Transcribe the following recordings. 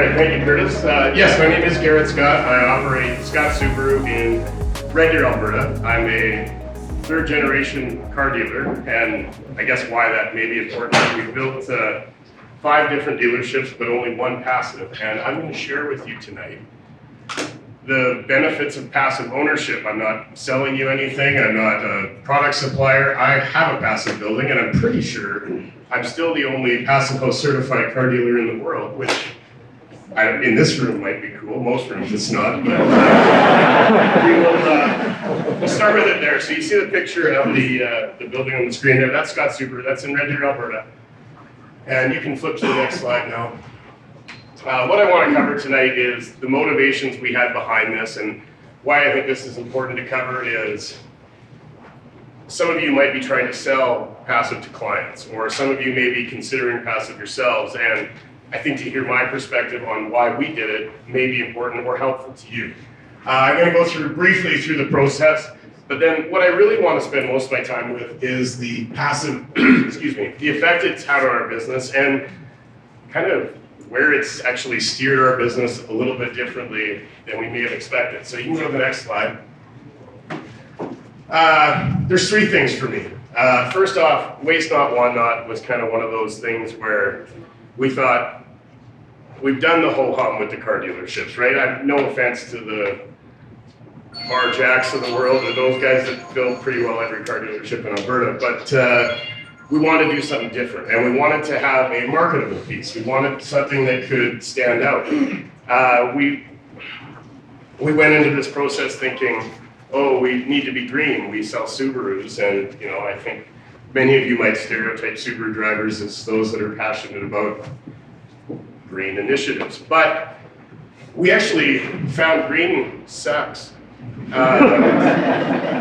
right, thank you, Curtis. Yes, my name is Garrett Scott. I operate Scott Subaru in Red Deer, Alberta. I'm a third-generation car dealer, and I guess why that may be important. We built 5 different dealerships, but only one passive, and I'm going to share with you tonight the benefits of passive ownership. I'm not selling you anything. I'm not a product supplier. I have a passive building, and I'm pretty sure I'm still the only passive house certified car dealer in the world, which in this room might be cool. Most rooms it's not, but we'll start with it there. So you see the picture of the building on the screen there. That's Scott Subaru. That's in Red Deer, Alberta. And you can flip to the next slide now. What I want to cover tonight is the motivations we had behind this, and why I think this is important to cover is some of you might be trying to sell passive to clients, or some of you may be considering passive yourselves, and I think to hear my perspective on why we did it may be important or helpful to you. I'm going to go briefly through the process, but then what I really want to spend most of my time with is the passive, the effect it's had on our business, and kind of where it's actually steered our business a little bit differently than we may have expected. So you can go to the next slide. There's 3 things for me. First off, waste not, want not was kind of one of those things where we thought, we've done the whole hum with the car dealerships, right? I have no offense to the Marjacks of the world, or those guys that build pretty well every car dealership in Alberta, but we wanted to do something different, and we wanted to have a marketable piece. We wanted something that could stand out. We went into this process thinking, oh, we need to be green. We sell Subarus, and I think many of you might stereotype Subaru drivers as those that are passionate about green initiatives. But we actually found green sucks.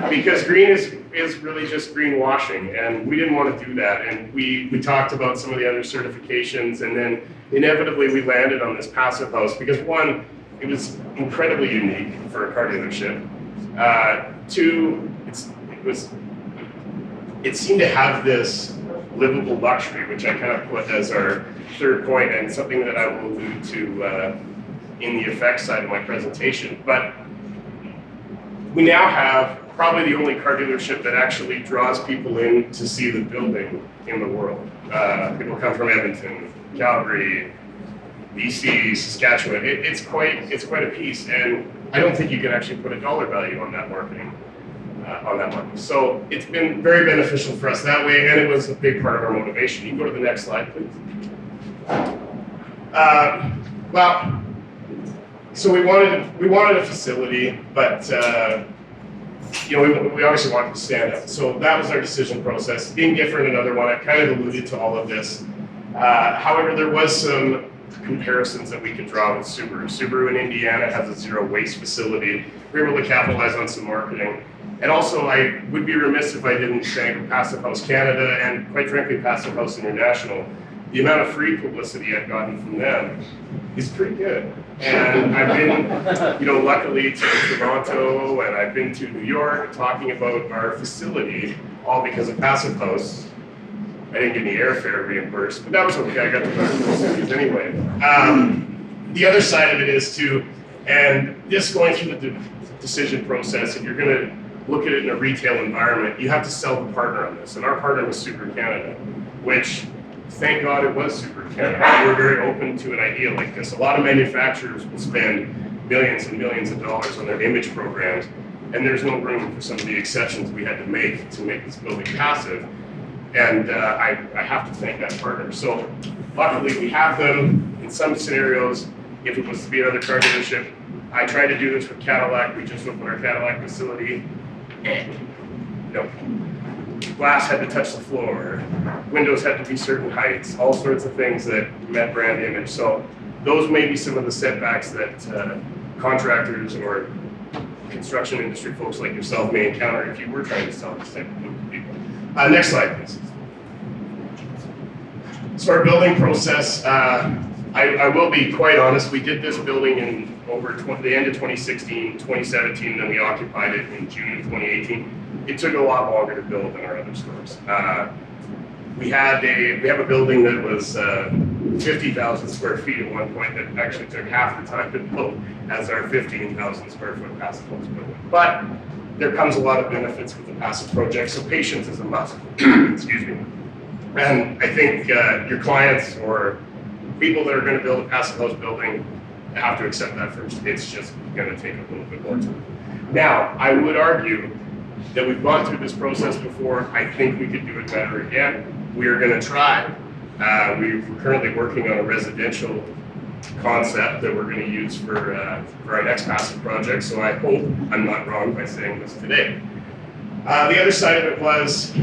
Because green is really just greenwashing, and we didn't want to do that. And we talked about some of the other certifications, and then inevitably we landed on this passive house because 1, it was incredibly unique for a car dealership. 2, it seemed to have this livable luxury, which I kind of put as our 3rd point, and something that I will allude to in the effects side of my presentation. But we now have probably the only car dealership that actually draws people in to see the building in the world. People come from Edmonton, Calgary, BC, Saskatchewan. It's quite a piece, and I don't think you can actually put a dollar value on that marketing. So it's been very beneficial for us that way, and it was a big part of our motivation. You can go to the next slide, please. So we wanted a facility, but we obviously wanted to stand out. So that was our decision process. Being different, another one. I kind of alluded to all of this. However, there was some comparisons that we could draw with Subaru. Subaru in Indiana has a zero waste facility. We were able to capitalize on some marketing. And also, I would be remiss if I didn't thank Passive House Canada and, quite frankly, Passive House International. The amount of free publicity I've gotten from them is pretty good. And I've been, luckily to Toronto, and I've been to New York talking about our facility, all because of Passive House. I didn't get any airfare reimbursed, but that was okay. I got the facilities anyway. The other side of it is and this going through the decision process, if you're going to look at it in a retail environment, you have to sell the partner on this. And our partner was Subaru Canada, which, thank God it was Subaru Canada. We were very open to an idea like this. A lot of manufacturers will spend millions and millions of dollars on their image programs, and there's no room for some of the exceptions we had to make this building passive. And I have to thank that partner. So luckily we have them in some scenarios. If it was to be another car dealership, I tried to do this with Cadillac. We just opened our Cadillac facility. No. Glass had to touch the floor. Windows had to be certain heights. All sorts of things that met brand image. So those may be some of the setbacks that contractors or construction industry folks like yourself may encounter if you were trying to sell this type of thing to people. Next slide, please. So our building process, I will be quite honest, we did this building in the end of 2016, 2017, and then we occupied it in June of 2018. It took a lot longer to build than our other stores. We have a building that was 50,000 square feet at one point that actually took half the time to build as our 15,000 square foot passive house building. But there comes a lot of benefits with the passive project, so patience is a must. Excuse me. And I think your clients or people that are going to build a passive house building have to accept that first. It's just going to take a little bit more time. Now, I would argue that we've gone through this process before. I think we could do it better again. We are going to try. We're currently working on a residential concept that we're going to use for our next passive project, so I hope I'm not wrong by saying this today. The other side of it was,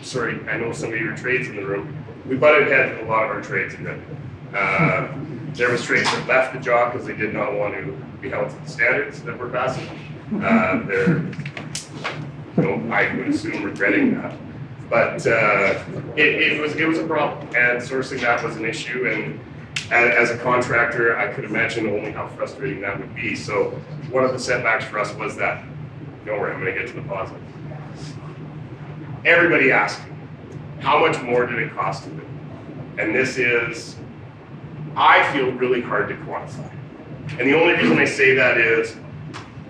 sorry, I know some of your trades in the room. We butted heads with a lot of our trades in that. There was trades that left the job because they did not want to be held to the standards that were passive. They're, I would assume, regretting that. But it was a problem, and sourcing that was an issue. And as a contractor, I could imagine only how frustrating that would be. So one of the setbacks for us was that. Don't worry, I'm going to get to the positive. Everybody asked, how much more did it cost to do? And this is, I feel, really hard to quantify. And the only reason I say that is,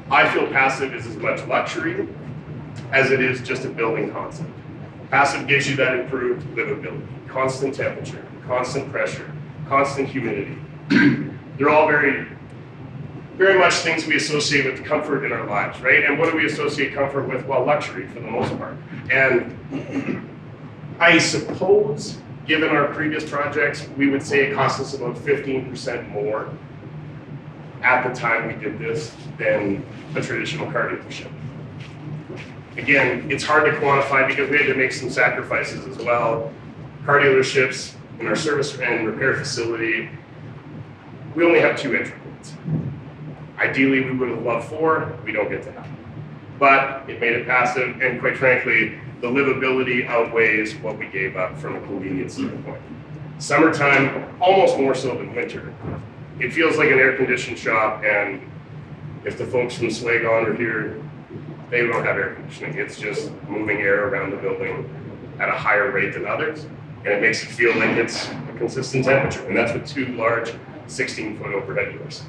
I feel passive is as much luxury as it is just a building concept. Passive gives you that improved livability, constant temperature, constant pressure, constant humidity. They're all very much things we associate with comfort in our lives, right? And what do we associate comfort with? Well, luxury for the most part. And I suppose, given our previous projects, we would say it cost us about 15% more at the time we did this than a traditional car dealership. Again, it's hard to quantify because we had to make some sacrifices as well. Car dealerships in our service and repair facility, we only have 2 entry points. Ideally, we would have loved 4, we don't get to have. But it made it passive, and quite frankly, the livability outweighs what we gave up from a convenience standpoint. Summertime, almost more so than winter. It feels like an air-conditioned shop, and if the folks from Swagon are here, they don't have air conditioning. It's just moving air around the building at a higher rate than others, and it makes it feel like it's a consistent temperature, and that's with 2 large 16-foot overhead doors.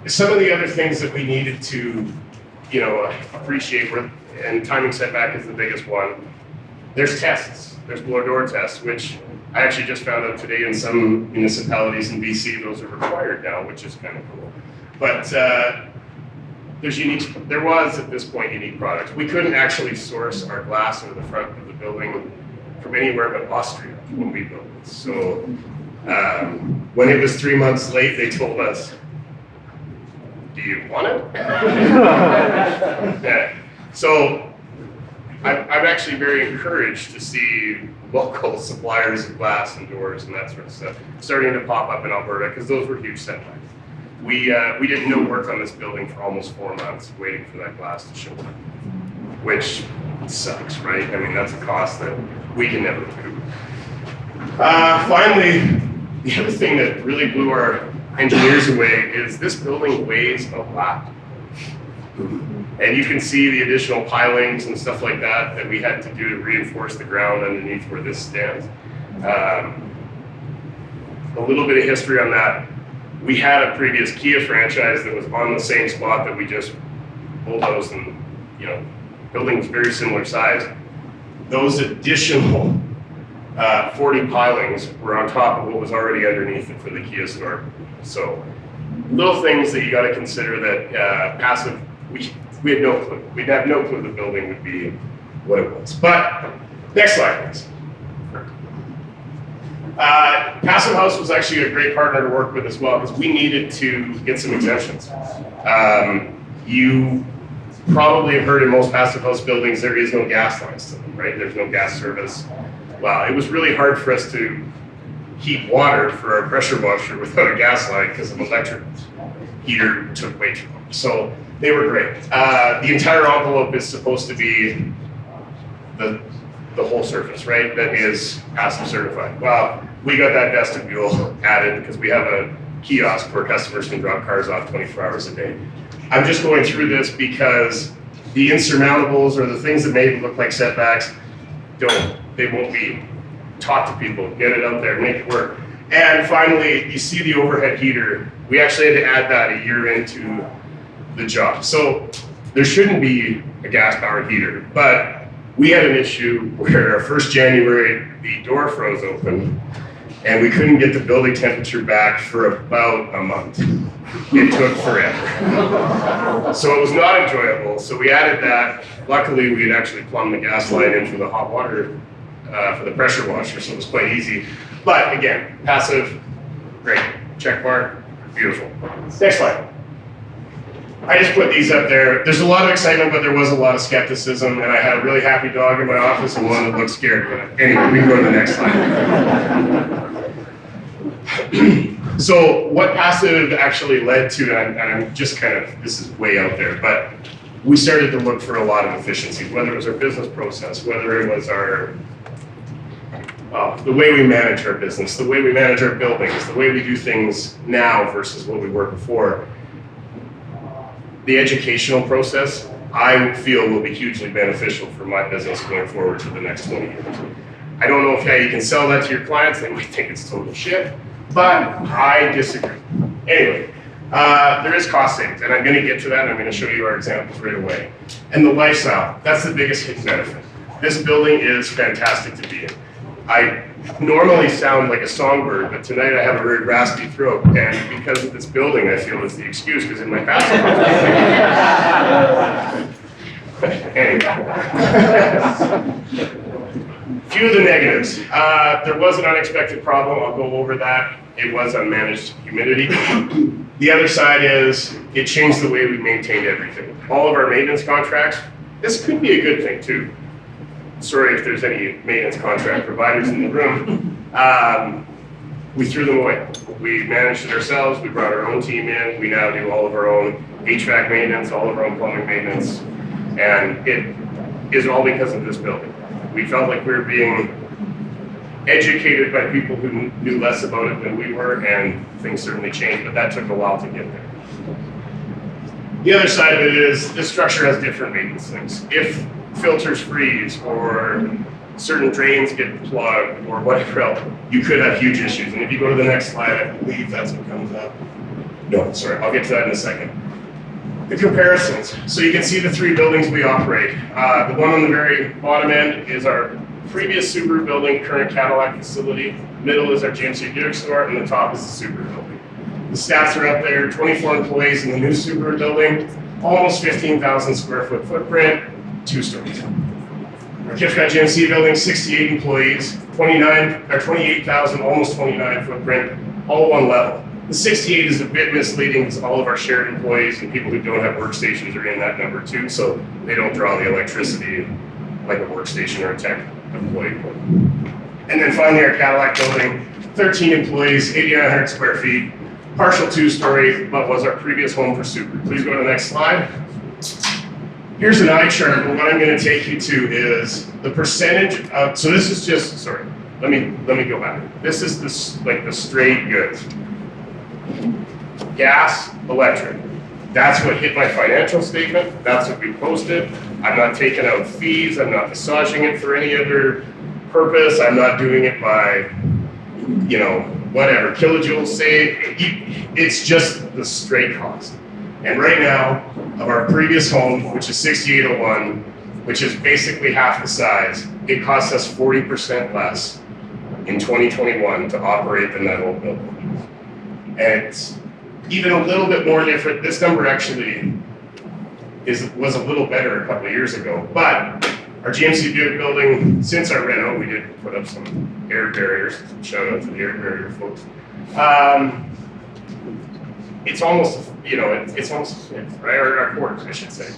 Some of the other things that we needed to, appreciate were, and timing setback is the biggest one. There's tests. There's blower door tests, which I actually just found out today in some municipalities in BC, those are required now, which is kind of cool. But there was at this point unique products. We couldn't actually source our glass into the front of the building from anywhere but Austria when we built it. So when it was 3 months late, they told us, do you want it? Yeah. So I'm actually very encouraged to see local suppliers of glass and doors and that sort of stuff starting to pop up in Alberta, because those were huge setbacks. We did no work on this building for almost 4 months waiting for that glass to show up, which sucks, right? I mean, that's a cost that we can never recoup. Finally, the other thing that really blew our engineers away is this building weighs a lot. And you can see the additional pilings and stuff like that we had to do to reinforce the ground underneath where this stands. A little bit of history on that. We had a previous Kia franchise that was on the same spot that we just bulldozed, and buildings very similar size. Those additional 40 pilings were on top of what was already underneath it for the Kia store. So little things that you got to consider that passive, we had no clue. We'd have no clue the building would be what it was. But next slide, please. Passive House was actually a great partner to work with as well, because we needed to get some exemptions. You probably have heard in most passive house buildings there is no gas lines to them, right? There's no gas service. Well, it was really hard for us to heat water for our pressure washer without a gas line because an electric heater took way too long. So they were great. The entire envelope is supposed to be the whole surface, right? That is passive certified. Well, we got that vestibule added because we have a kiosk where customers can drop cars off 24 hours a day. I'm just going through this because the insurmountables or the things that maybe look like setbacks, they won't be talk to people, get it out there, make it work. And finally, you see the overhead heater. We actually had to add that a year into the job. So there shouldn't be a gas-powered heater, but we had an issue where our 1st January, the door froze open and we couldn't get the building temperature back for about a month. It took forever. So it was not enjoyable. So we added that. Luckily, we had actually plumbed the gas line in for the hot water, for the pressure washer, so it was quite easy. But again, passive, great. Check mark, beautiful. Next slide. I just put these up there. There's a lot of excitement, but there was a lot of skepticism, and I had a really happy dog in my office and one that looked scared. But anyway, we can go to the next slide. So what passive actually led to, and I'm just kind of, this is way out there, but we started to look for a lot of efficiencies, whether it was our business process, whether it was our the way we manage our business, the way we manage our buildings, the way we do things now versus what we were before. The educational process, I feel, will be hugely beneficial for my business going forward for the next 20 years. I don't know if you can sell that to your clients. They might think it's total shit, but I disagree. Anyway, there is cost savings, and I'm going to get to that, and I'm going to show you our examples right away. And the lifestyle, that's the biggest hidden benefit. This building is fantastic to be in. I normally sound like a songbird, but tonight I have a very raspy throat, and because of this building, I feel it's the excuse, because in my past anyway. Few of the negatives. There was an unexpected problem. I'll go over that. It was unmanaged humidity. The other side is it changed the way we maintained everything. All of our maintenance contracts, this could be a good thing too. Sorry if there's any maintenance contract providers in the room. We threw them away. We managed it ourselves. We brought our own team in. We now do all of our own HVAC maintenance, all of our own plumbing maintenance, and it is all because of this building. We felt like we were being educated by people who knew less about it than we were, and things certainly changed, but that took a while to get there. The other side of it is this structure has different maintenance things. If filters freeze or certain drains get plugged or whatever else, you could have huge issues. And if you go to the next slide, I believe that's what comes up. No, sorry, I'll get to that in a second. The comparisons. So you can see the 3 buildings we operate. The one on the very bottom end is our previous Subaru building, current Cadillac facility. Middle is our GMC Buick store, and the top is the Subaru building. The stats are up there, 24 employees in the new Subaru building, almost 15,000 square foot footprint, 2 stories. Our Kipcott GMC building, 68 employees, 28,000, almost 29 footprint, all one level. The 68 is a bit misleading because all of our shared employees and people who don't have workstations are in that number too, so they don't draw the electricity like a workstation or a tech employee would. And then finally our Cadillac building, 13 employees, 8,900 square feet, partial 2-story, but was our previous home for Subaru. Please go to the next slide. Here's an eye chart, and what I'm going to take you to is the percentage of, so this is just, sorry, let me go back. This is the straight goods. Gas, electric. That's what hit my financial statement. That's what we posted. I'm not taking out fees. I'm not massaging it for any other purpose. I'm not doing it by, whatever, kilojoules saved. It's just the straight cost. And right now, of our previous home, which is 6801, which is basically half the size, it costs us 40% less in 2021 to operate than that old building. And it's even a little bit more different. This number actually was a little better a couple of years ago, but our GMC Buick building, since our reno, we did put up some air barriers. Shout out to the air barrier folks. It's almost, it's almost, right, or our quarters, I should say,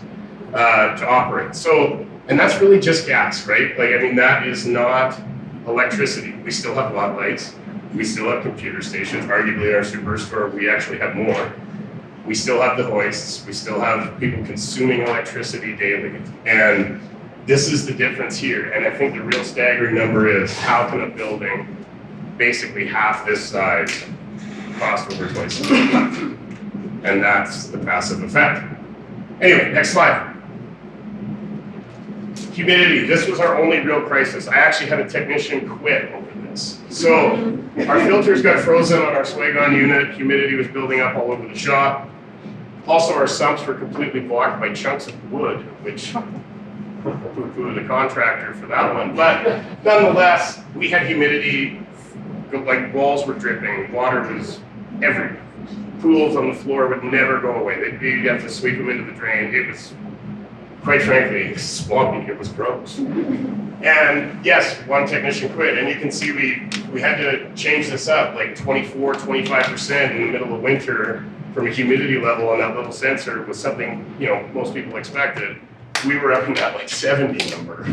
to operate. So, and that's really just gas, right? That is not electricity. We still have lot lights. We still have computer stations. Arguably in our superstore, we actually have more. We still have the hoists. We still have people consuming electricity daily. And this is the difference here. And I think the real staggering number is how can a building basically half this size cost over twice as much? And that's the passive effect. Anyway, next slide. Humidity, this was our only real crisis. I actually had a technician quit over this. So our filters got frozen on our Swagon unit, humidity was building up all over the shop. Also, our sumps were completely blocked by chunks of wood, which poo-poo the contractor for that one. But nonetheless, we had humidity, like walls were dripping, water was everywhere. Pools on the floor would never go away. You'd have to sweep them into the drain. It was, quite frankly, swampy. It was gross. And yes, one technician quit, and you can see we had to change this up, like 24, 25% in the middle of winter from a humidity level on that little sensor was something, most people expected. We were up in that like 70 number,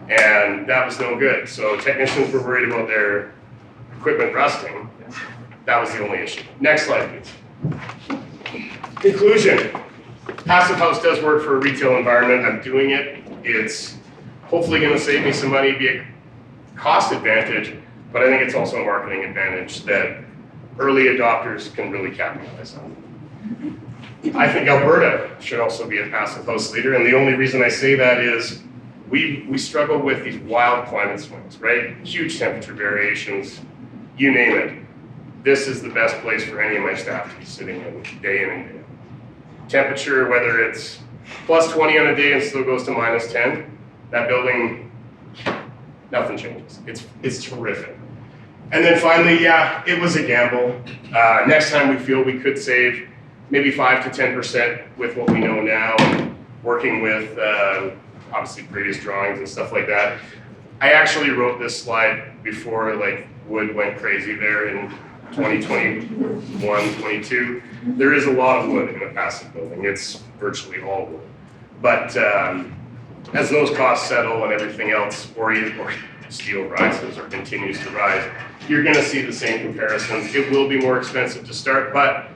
and that was no good. So technicians were worried about their equipment rusting. That was the only issue. Next slide, please. Conclusion. Passive house does work for a retail environment. I'm doing it. It's hopefully going to save me some money, be a cost advantage, but I think it's also a marketing advantage that early adopters can really capitalize on. I think Alberta should also be a passive house leader, and the only reason I say that is we struggle with these wild climate swings, right? Huge temperature variations, you name it. This is the best place for any of my staff to be sitting in and day out. Temperature, whether it's plus 20 on a day and still goes to minus 10, that building, nothing changes. It's terrific. And then finally, yeah, it was a gamble. Next time we feel we could save maybe 5 to 10% with what we know now, working with obviously previous drawings and stuff like that. I actually wrote this slide before like wood went crazy there in 2021, 22. There is a lot of wood in a passive building. It's virtually all wood. But as those costs settle and everything else, or steel rises or continues to rise, you're going to see the same comparisons. It will be more expensive to start, but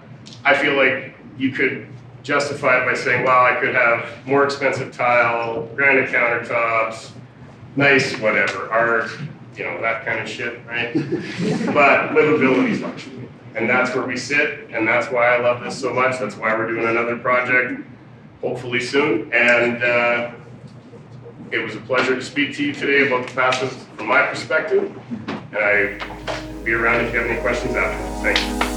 I feel like you could justify it by saying, well, I could have more expensive tile, granite countertops, nice whatever, art, that kind of shit, right? But livability is luxury. And that's where we sit, and that's why I love this so much. That's why we're doing another project, hopefully soon. And it was a pleasure to speak to you today about the passive from my perspective. And I'll be around if you have any questions after. Thank you.